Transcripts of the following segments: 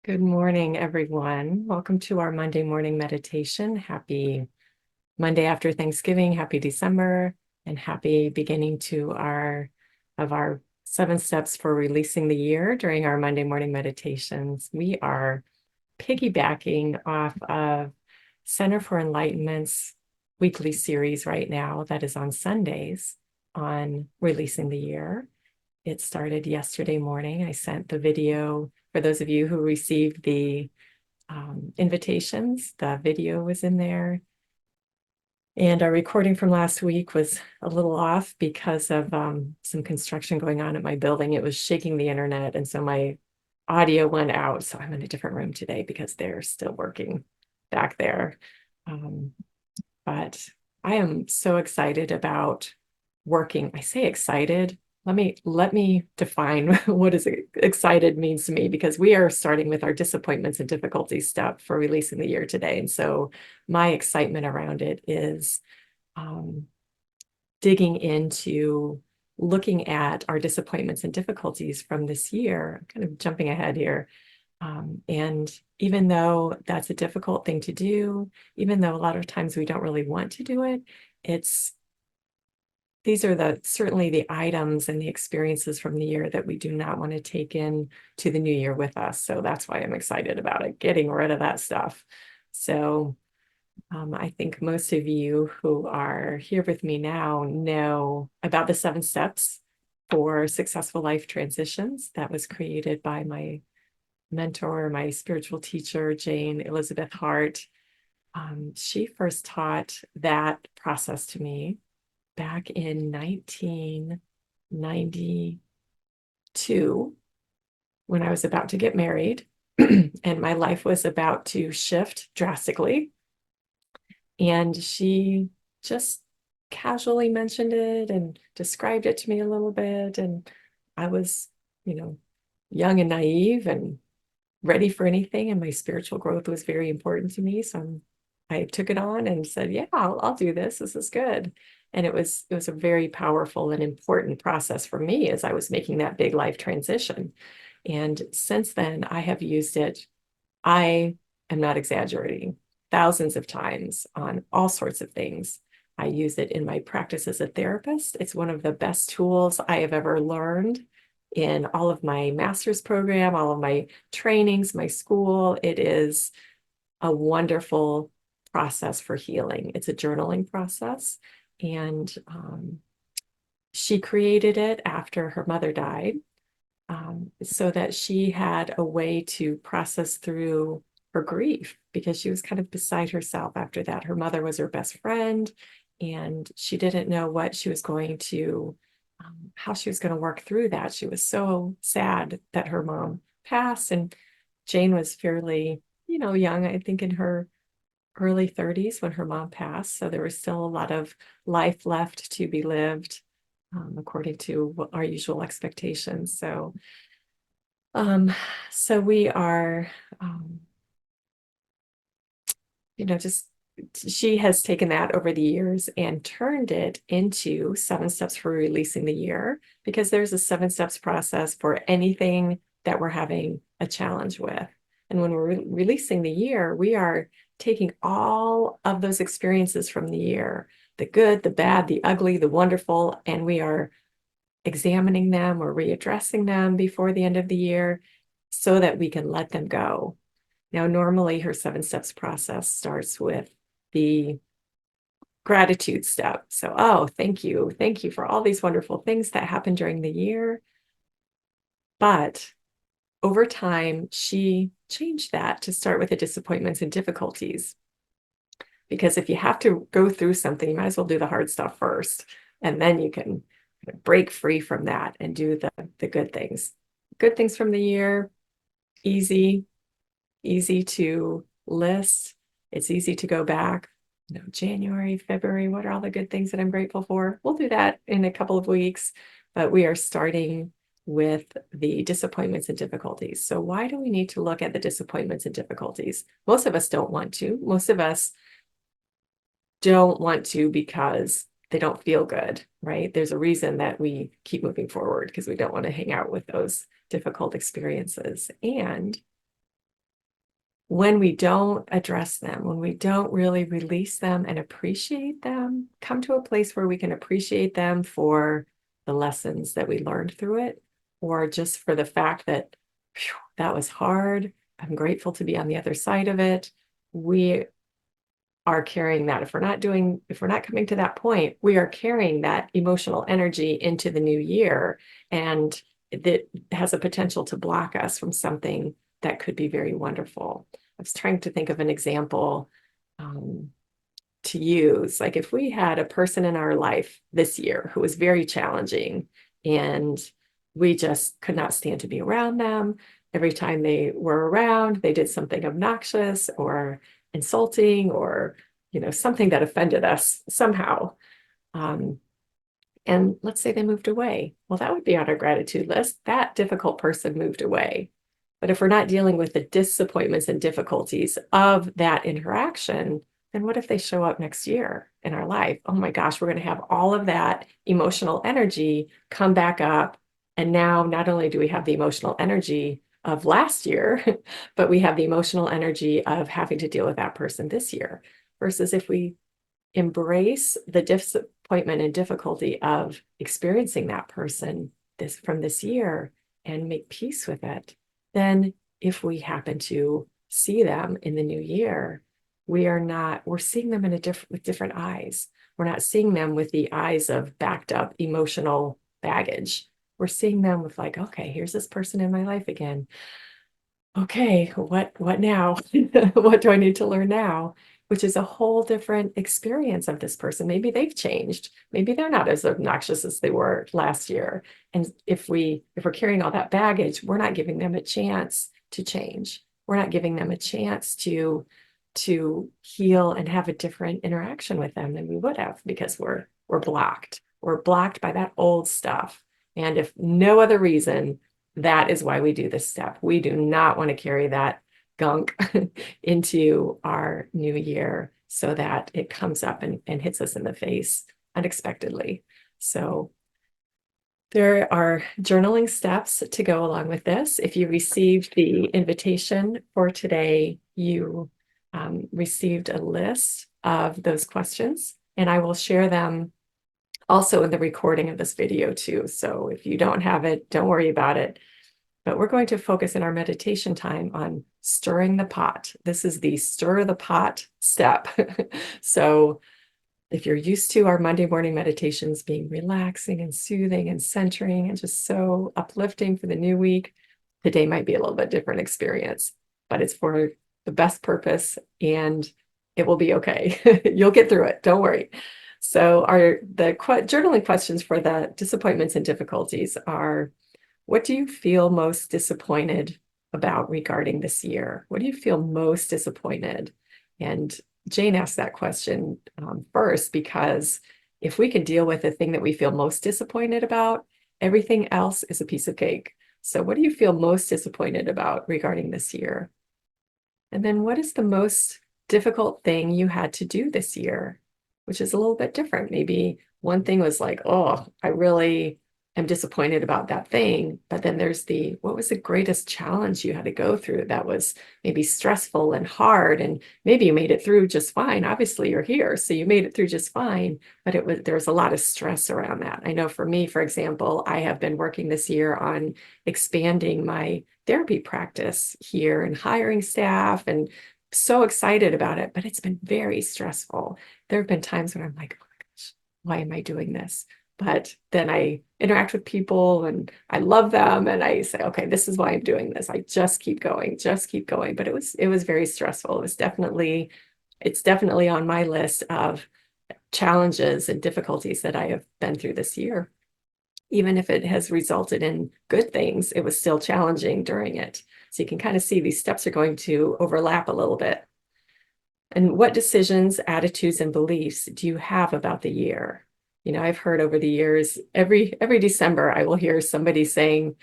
Good morning, everyone. Welcome to our Monday morning meditation. Happy Monday after Thanksgiving, happy December, and happy beginning to our 7 steps for releasing the year during our Monday morning meditations. We are piggybacking off of Center for Enlightenment's weekly series right now that is on Sundays on releasing the year. It started yesterday morning. I sent the video for those of you who received the invitations. The video was in there. And our recording from last week was a little off because of some construction going on at my building. It was shaking the internet. And so my audio went out. So I'm in a different room today because they're still working back there. Um, but I am so excited about working. I say excited. Let me define what is excited means to me, because we are starting with our disappointments and difficulties step for releasing the year today. And so my excitement around it is digging into looking at our disappointments and difficulties from this year. I'm kind of jumping ahead here. And even though that's a difficult thing to do, even though a lot of times we don't really want to do it, these are certainly the items and the experiences from the year that we do not want to take in to the new year with us. So that's why I'm excited about it, getting rid of that stuff. So I think most of you who are here with me now know about the 7 steps for successful life transitions that was created by my mentor, my spiritual teacher, Jane Elizabeth Hart. She first taught that process to me back in 1992 when I was about to get married and my life was about to shift drastically. And she just casually mentioned it and described it to me a little bit. And I was, young and naive and ready for anything. And my spiritual growth was very important to me. So I took it on and said, yeah, I'll do this. This is good. And it was a very powerful and important process for me as I was making that big life transition. And since then, I have used it. I am not exaggerating, thousands of times on all sorts of things. I use it in my practice as a therapist. It's one of the best tools I have ever learned in all of my master's program, all of my trainings, my school. It is a wonderful process for healing. It's a journaling process. And she created it after her mother died, so that she had a way to process through her grief, because she was kind of beside herself after that. Her mother was her best friend, and she didn't know what she was going to, how she was going to work through that. She was so sad that her mom passed, and Jane was fairly, young, I think in her early 30s when her mom passed. So there was still a lot of life left to be lived, according to our usual expectations. Um, so we are, um, just she has taken that over the years and turned it into 7 steps for releasing the year, because there's a 7 steps process for anything that we're having a challenge with. And when we're releasing the year, we are taking all of those experiences from the year, the good, the bad, the ugly, the wonderful, and we are examining them or readdressing them before the end of the year so that we can let them go. Now, normally her 7 steps process starts with the gratitude step. So, oh, thank you. Thank you for all these wonderful things that happened during the year. But over time, she changed that to start with the disappointments and difficulties. Because if you have to go through something, you might as well do the hard stuff first. And then you can break free from that and do the good things. Good things from the year, easy to list. It's easy to go back. January, February, what are all the good things that I'm grateful for? We'll do that in a couple of weeks, but we are starting with the disappointments and difficulties. So why do we need to look at the disappointments and difficulties? Most of us don't want to. Most of us don't want to because they don't feel good, right? There's a reason that we keep moving forward, because we don't want to hang out with those difficult experiences. And when we don't address them, when we don't really release them and appreciate them, come to a place where we can appreciate them for the lessons that we learned through it, or just for the fact that phew, that was hard. I'm grateful to be on the other side of it. We are carrying that. If we're not coming to that point, we are carrying that emotional energy into the new year. And that has a potential to block us from something that could be very wonderful. I was trying to think of an example to use. Like if we had a person in our life this year who was very challenging and we just could not stand to be around them. Every time they were around, they did something obnoxious or insulting or, something that offended us somehow. And let's say they moved away. Well, that would be on our gratitude list. That difficult person moved away. But if we're not dealing with the disappointments and difficulties of that interaction, then what if they show up next year in our life? Oh my gosh, we're going to have all of that emotional energy come back up. And now not only do we have the emotional energy of last year, but we have the emotional energy of having to deal with that person this year. Versus if we embrace the disappointment and difficulty of experiencing that person from this year and make peace with it, then if we happen to see them in the new year, we're seeing them with different eyes. We're not seeing them with the eyes of backed up emotional baggage. We're seeing them with like, okay, here's this person in my life again. Okay, what now? What do I need to learn now? Which is a whole different experience of this person. Maybe they've changed. Maybe they're not as obnoxious as they were last year. And if we're carrying all that baggage, we're not giving them a chance to change. We're not giving them a chance to heal and have a different interaction with them than we would have because we're blocked. We're blocked by that old stuff. And if no other reason, that is why we do this step. We do not want to carry that gunk into our new year so that it comes up and hits us in the face unexpectedly. So there are journaling steps to go along with this. If you received the invitation for today, you received a list of those questions, and I will share them also in the recording of this video too. So if you don't have it, don't worry about it. But we're going to focus in our meditation time on stirring the pot. This is the stir the pot step. So if you're used to our Monday morning meditations being relaxing and soothing and centering and just so uplifting for the new week, today might be a little bit different experience, but it's for the best purpose and it will be okay. You'll get through it. Don't worry. So the journaling questions for the disappointments and difficulties are, what do you feel most disappointed about regarding this year? What do you feel most disappointed? And Jane asked that question first, because if we can deal with the thing that we feel most disappointed about, everything else is a piece of cake. So what do you feel most disappointed about regarding this year? And then what is the most difficult thing you had to do this year, which is a little bit different. Maybe one thing was like, oh, I really am disappointed about that thing. But then there's what was the greatest challenge you had to go through that was maybe stressful and hard, and maybe you made it through just fine. Obviously you're here, so you made it through just fine, but there was a lot of stress around that. I know for me, for example, I have been working this year on expanding my therapy practice here and hiring staff, and so excited about it, but it's been very stressful. There have been times when I'm like, oh my gosh, why am I doing this? But then I interact with people and I love them and I say, okay, this is why I'm doing this. I just keep going, just keep going. But it was very stressful. It's definitely on my list of challenges and difficulties that I have been through this year. Even if it has resulted in good things, it was still challenging during it. So you can kind of see these steps are going to overlap a little bit. And what decisions, attitudes, and beliefs do you have about the year? I've heard over the years, every December, I will hear somebody saying,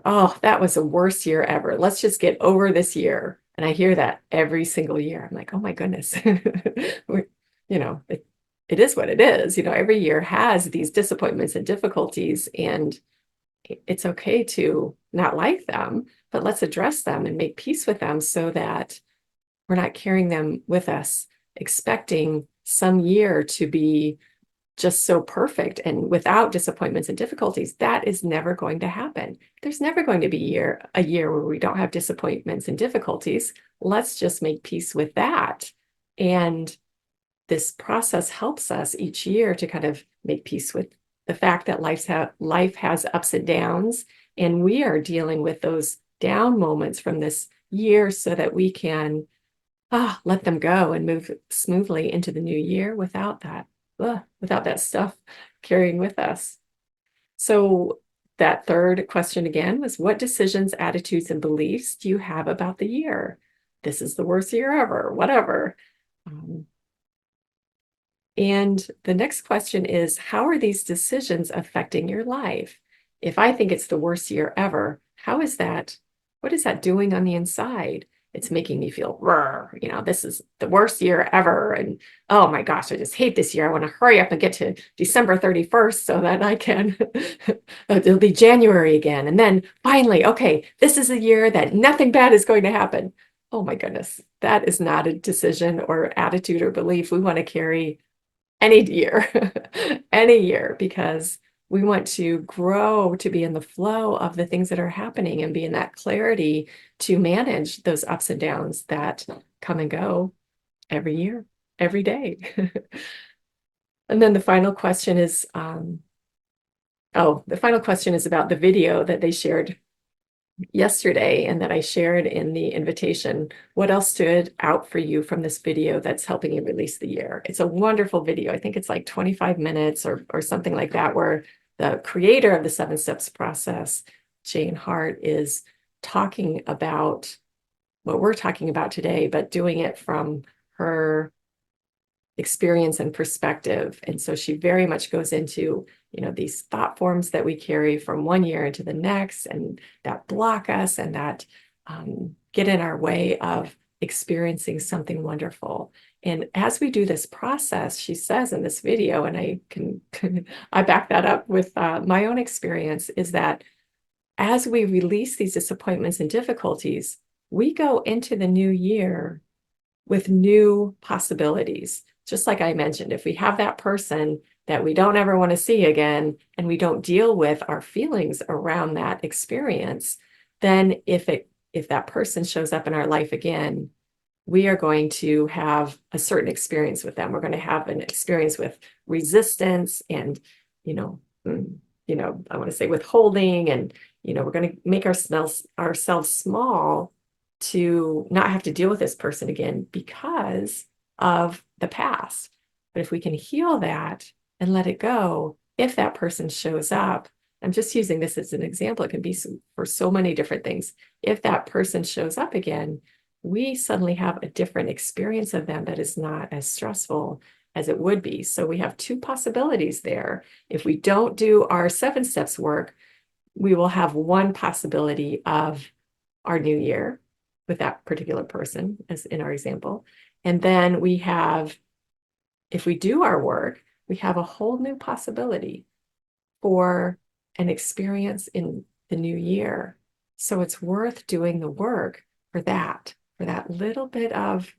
oh, that was the worst year ever. Let's just get over this year. And I hear that every single year. I'm like, oh my goodness. It is what it is. Every year has these disappointments and difficulties, and it's okay to not like them, but let's address them and make peace with them so that we're not carrying them with us, expecting some year to be just so perfect and without disappointments and difficulties. That is never going to happen. There's never going to be a year where we don't have disappointments and difficulties. Let's just make peace with that. And this process helps us each year to kind of make peace with the fact that life has ups and downs, and we are dealing with those down moments from this year so that we can let them go and move smoothly into the new year without that stuff carrying with us. So that third question again was, what decisions, attitudes, and beliefs do you have about the year? This is the worst year ever, whatever. And the next question is, how are these decisions affecting your life? If I think it's the worst year ever, how is that? What is that doing on the inside? It's making me feel, this is the worst year ever. And oh my gosh, I just hate this year. I want to hurry up and get to December 31st so that I can, it'll be January again. And then finally, okay, this is a year that nothing bad is going to happen. Oh my goodness, that is not a decision or attitude or belief we want to carry any year, any year, because we want to grow to be in the flow of the things that are happening and be in that clarity to manage those ups and downs that come and go every year, every day. And then the final question is, the final question is about the video that they shared yesterday and that I shared in the invitation. What else stood out for you from this video that's helping you release the year? It's a wonderful video. I think it's like 25 minutes or something like that, where the creator of the 7 steps process, Jane Hart, is talking about what we're talking about today, but doing it from her experience and perspective. And so she very much goes into, these thought forms that we carry from one year into the next, and that block us and that get in our way of experiencing something wonderful. And as we do this process, she says in this video, and I back that up with my own experience, is that as we release these disappointments and difficulties, we go into the new year with new possibilities. Just like I mentioned, if we have that person that we don't ever want to see again, and we don't deal with our feelings around that experience, then if that person shows up in our life again, we are going to have a certain experience with them. We're going to have an experience with resistance and, I want to say withholding, and, we're going to make ourselves small to not have to deal with this person again because of the past. But if we can heal that and let it go, if that person shows up, I'm just using this as an example, it can be for so many different things. If that person shows up again, we suddenly have a different experience of them that is not as stressful as it would be. So we have 2 possibilities there. If we don't do our 7 steps work, we will have 1 possibility of our new year with that particular person, as in our example. And then we have, if we do our work, we have a whole new possibility for an experience in the new year. So it's worth doing the work for that little bit of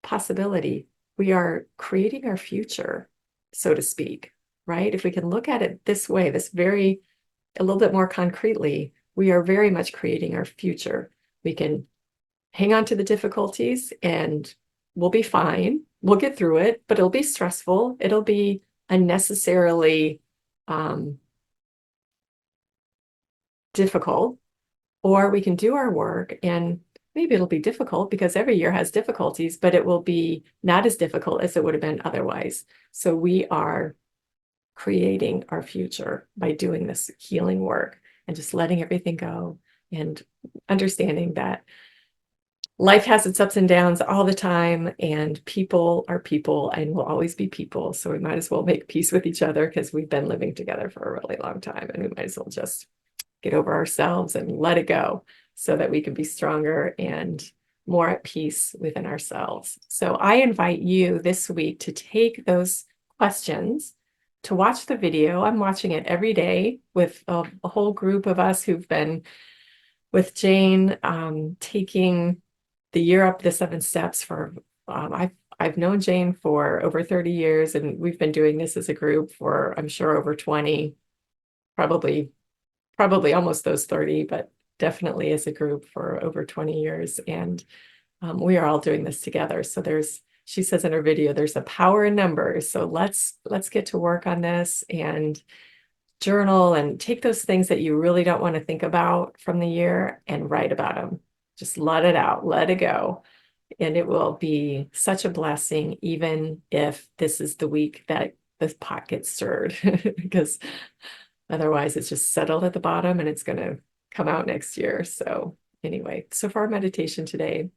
possibility. We are creating our future, so to speak, right? If we can look at it this way, a little bit more concretely, we are very much creating our future. We can hang on to the difficulties and we'll be fine. We'll get through it, but it'll be stressful. It'll be unnecessarily difficult. Or we can do our work, and maybe it'll be difficult because every year has difficulties, but it will be not as difficult as it would have been otherwise. So we are creating our future by doing this healing work and just letting everything go and understanding that life has its ups and downs all the time, and people are people and will always be people. So we might as well make peace with each other because we've been living together for a really long time, and we might as well just get over ourselves and let it go so that we can be stronger and more at peace within ourselves. So I invite you this week to take those questions, to watch the video. I'm watching it every day with a whole group of us who've been with Jane taking the year up the 7 steps for I've known Jane for over 30 years, and we've been doing this as a group for I'm sure over 20, probably almost those 30, but definitely as a group for over 20 years. And we are all doing this together. So she says in her video, there's a power in numbers. So let's get to work on this and journal and take those things that you really don't want to think about from the year and write about them. Just let it out, let it go. And it will be such a blessing, even if this is the week that this pot gets stirred, because otherwise it's just settled at the bottom and it's going to come out next year. So anyway, so for our meditation today,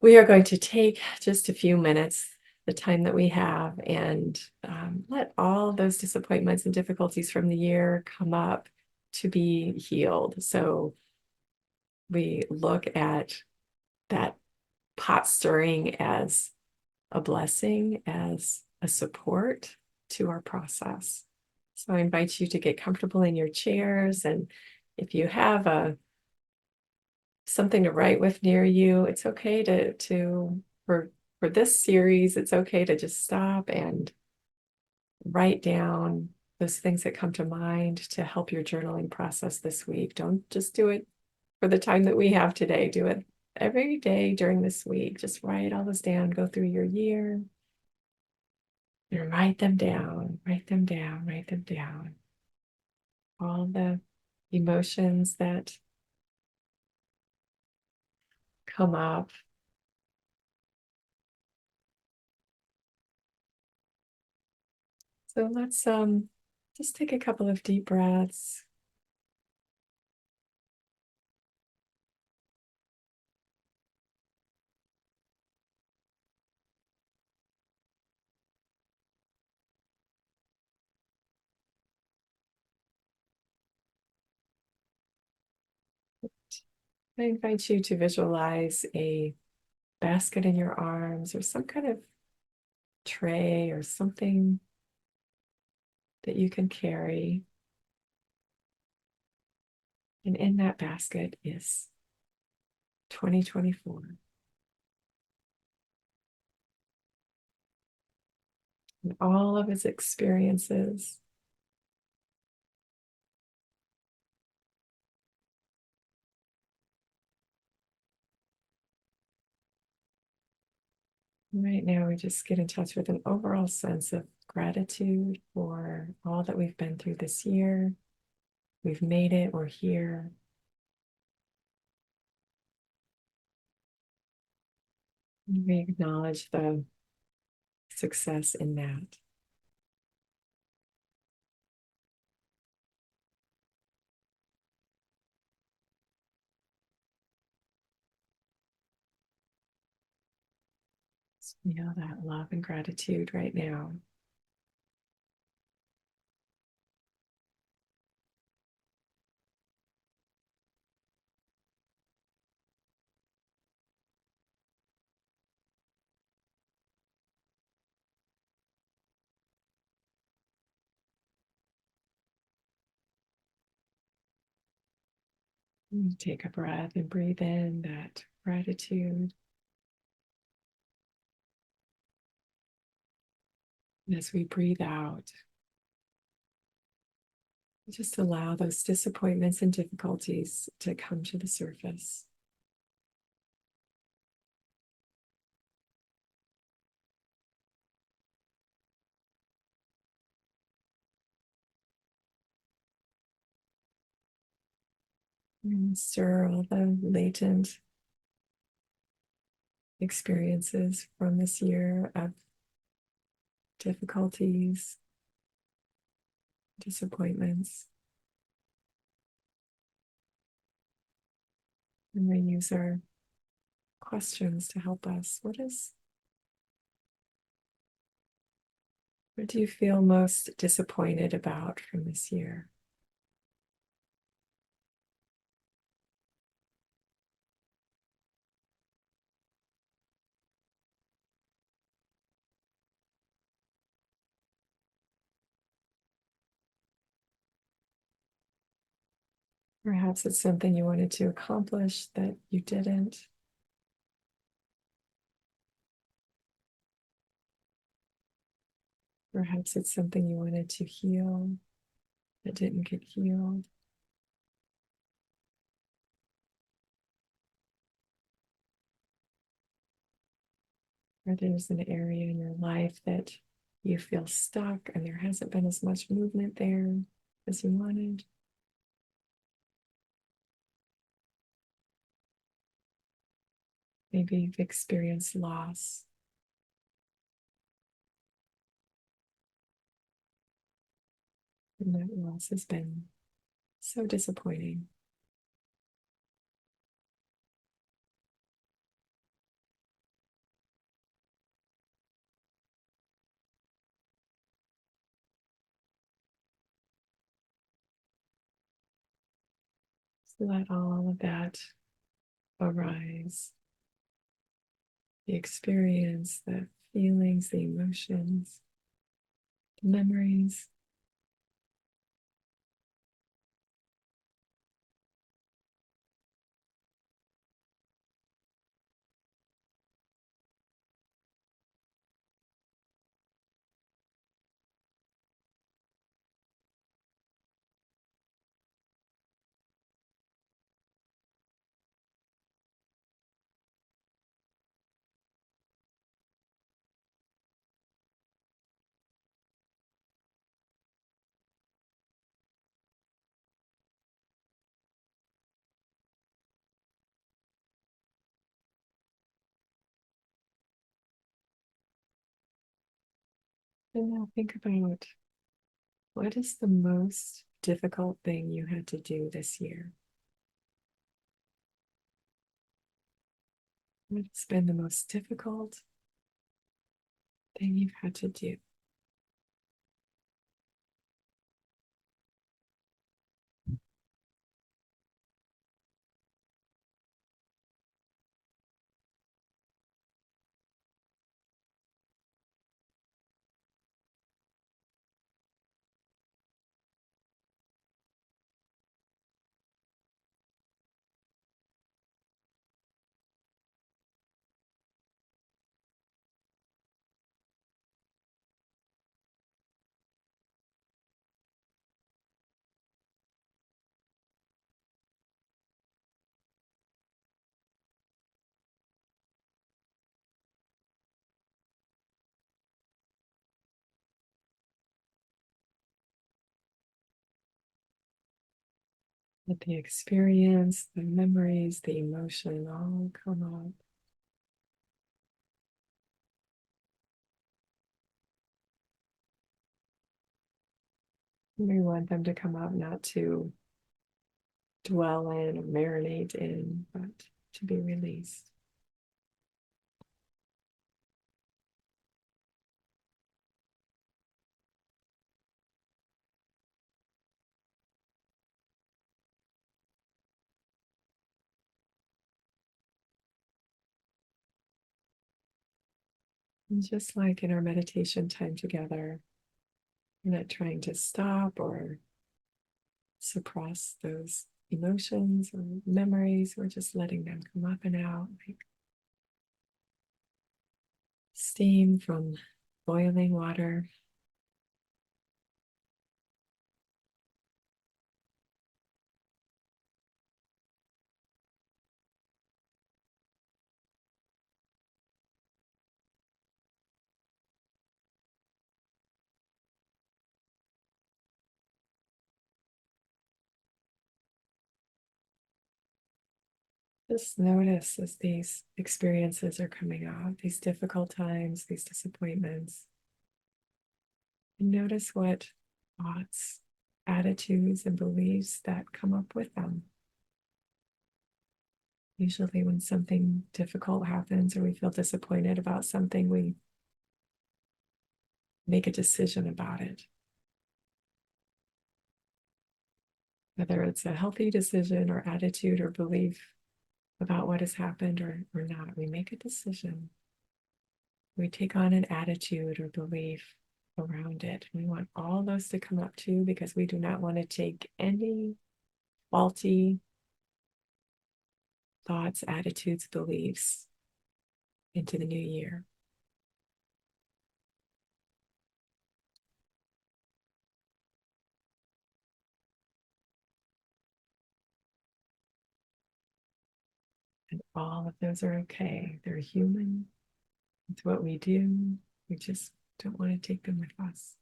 we are going to take just a few minutes, the time that we have, and let all those disappointments and difficulties from the year come up to be healed. So we look at that pot stirring as a blessing, as a support to our process. So I invite you to get comfortable in your chairs, and if you have something to write with near you, it's okay for this series, it's okay to just stop and write down those things that come to mind to help your journaling process this week. Don't just do it for the time that we have today. Do it every day during this week. Just write all this down, go through your year and write them down, write them down, write them down. All the emotions that come up. So let's just take a couple of deep breaths. I invite you to visualize a basket in your arms or some kind of tray or something that you can carry. And in that basket is 2024 and all of its experiences. Right now, we just get in touch with an overall sense of gratitude for all that we've been through this year. We've made it, we're here. We acknowledge the success in that. Feel that love and gratitude right now. You take a breath and breathe in that gratitude. And as we breathe out, just allow those disappointments and difficulties to come to the surface. And stir all the latent experiences from this year of difficulties, disappointments. And we use our questions to help us. What do you feel most disappointed about from this year? Perhaps it's something you wanted to accomplish that you didn't. Perhaps it's something you wanted to heal that didn't get healed. Or there's an area in your life that you feel stuck and there hasn't been as much movement there as you wanted. Maybe you've experienced loss. And that loss has been so disappointing. So let all of that arise. The experience, the feelings, the emotions, the memories. And now think about what is the most difficult thing you had to do this year? What has been the most difficult thing you've had to do? Let the experience, the memories, the emotion all come up. We want them to come up not to dwell in or marinate in, but to be released. And just like in our meditation time together, we're not trying to stop or suppress those emotions or memories. We're just letting them come up and out like steam from boiling water. Just notice as these experiences are coming up, these difficult times, these disappointments. And notice what thoughts, attitudes, and beliefs that come up with them. Usually, when something difficult happens or we feel disappointed about something, we make a decision about it. Whether it's a healthy decision or attitude or belief about what has happened or not, we make a decision. We take on an attitude or belief around it. We want all those to come up too because we do not want to take any faulty thoughts, attitudes, beliefs into the new year. And all of those are okay. They're human. It's what we do. We just don't want to take them with us.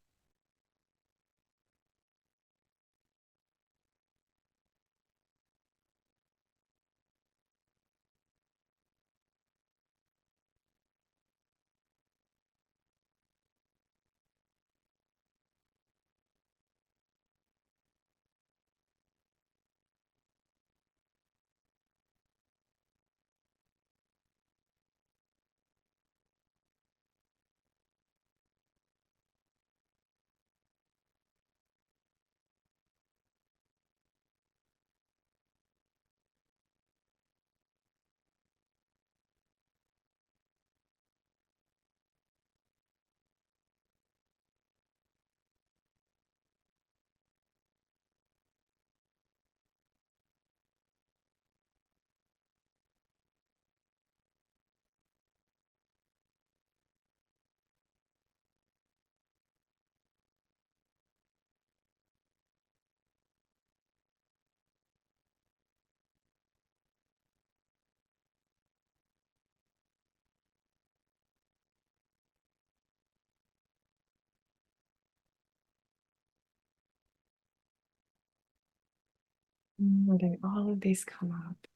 Letting all of these come up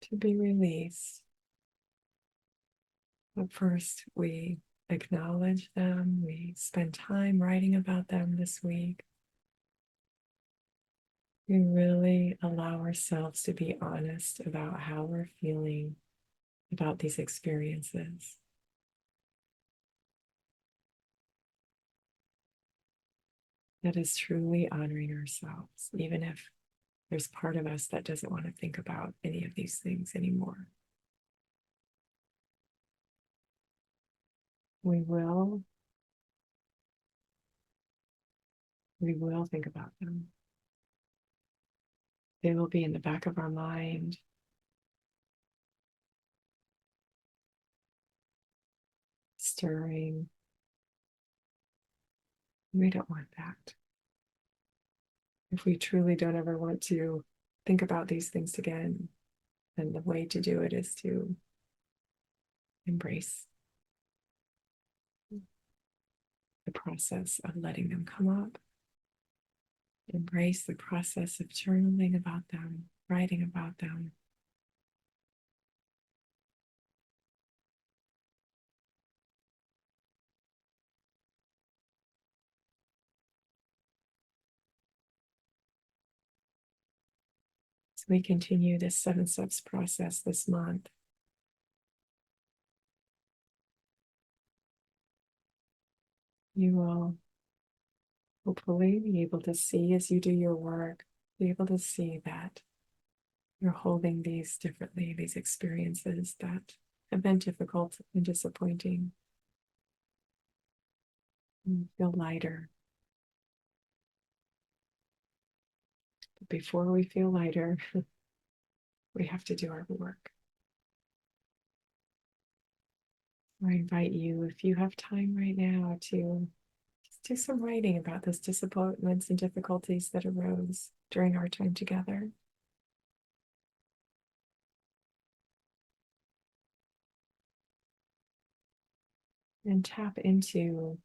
to be released. But first, we acknowledge them. We spend time writing about them this week. We really allow ourselves to be honest about how we're feeling about these experiences. That is truly honoring ourselves, even if there's part of us that doesn't want to think about any of these things anymore. We will think about them. They will be in the back of our mind, stirring. We don't want that. If we truly don't ever want to think about these things again, then the way to do it is to embrace the process of letting them come up. Embrace the process of journaling about them, writing about them. As we continue this 7 steps process this month, you will hopefully be able to see as you do your work, be able to see that you're holding these differently, these experiences that have been difficult and disappointing. And feel lighter. But before we feel lighter, we have to do our work. I invite you, if you have time right now, to just do some writing about those disappointments and difficulties that arose during our time together. And tap into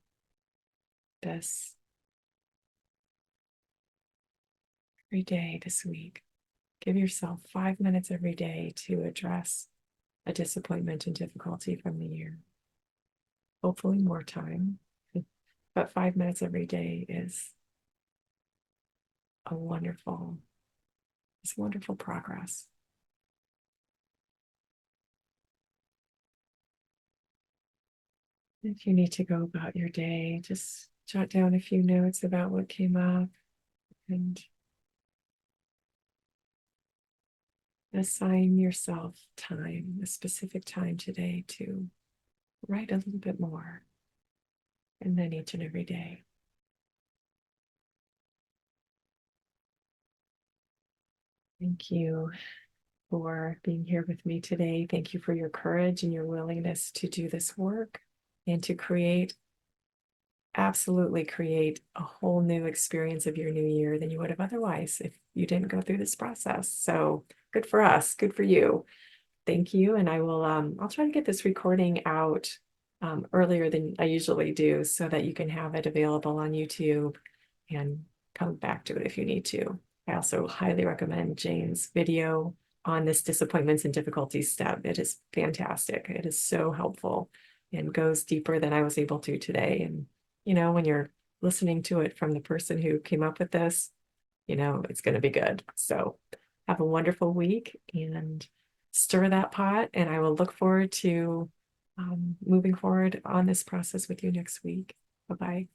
this every day this week. Give yourself 5 minutes every day to address a disappointment and difficulty from the year. Hopefully more time, but 5 minutes every day is it's wonderful progress. If you need to go about your day, just jot down a few notes about what came up and assign yourself time, a specific time today to write a little bit more, and then each and every day. Thank you for being here with me today. Thank you for your courage and your willingness to do this work and to absolutely create a whole new experience of your new year than you would have otherwise if you didn't go through this process. So good for us, good for you. Thank you. And I'll try to get this recording out earlier than I usually do so that you can have it available on YouTube and come back to it if you need to. I also highly recommend Jane's video on this disappointments and difficulties step. It is fantastic. It is so helpful and goes deeper than I was able to today. And, when you're listening to it from the person who came up with this, it's going to be good. So have a wonderful week and stir that pot. And I will look forward to moving forward on this process with you next week. Bye-bye.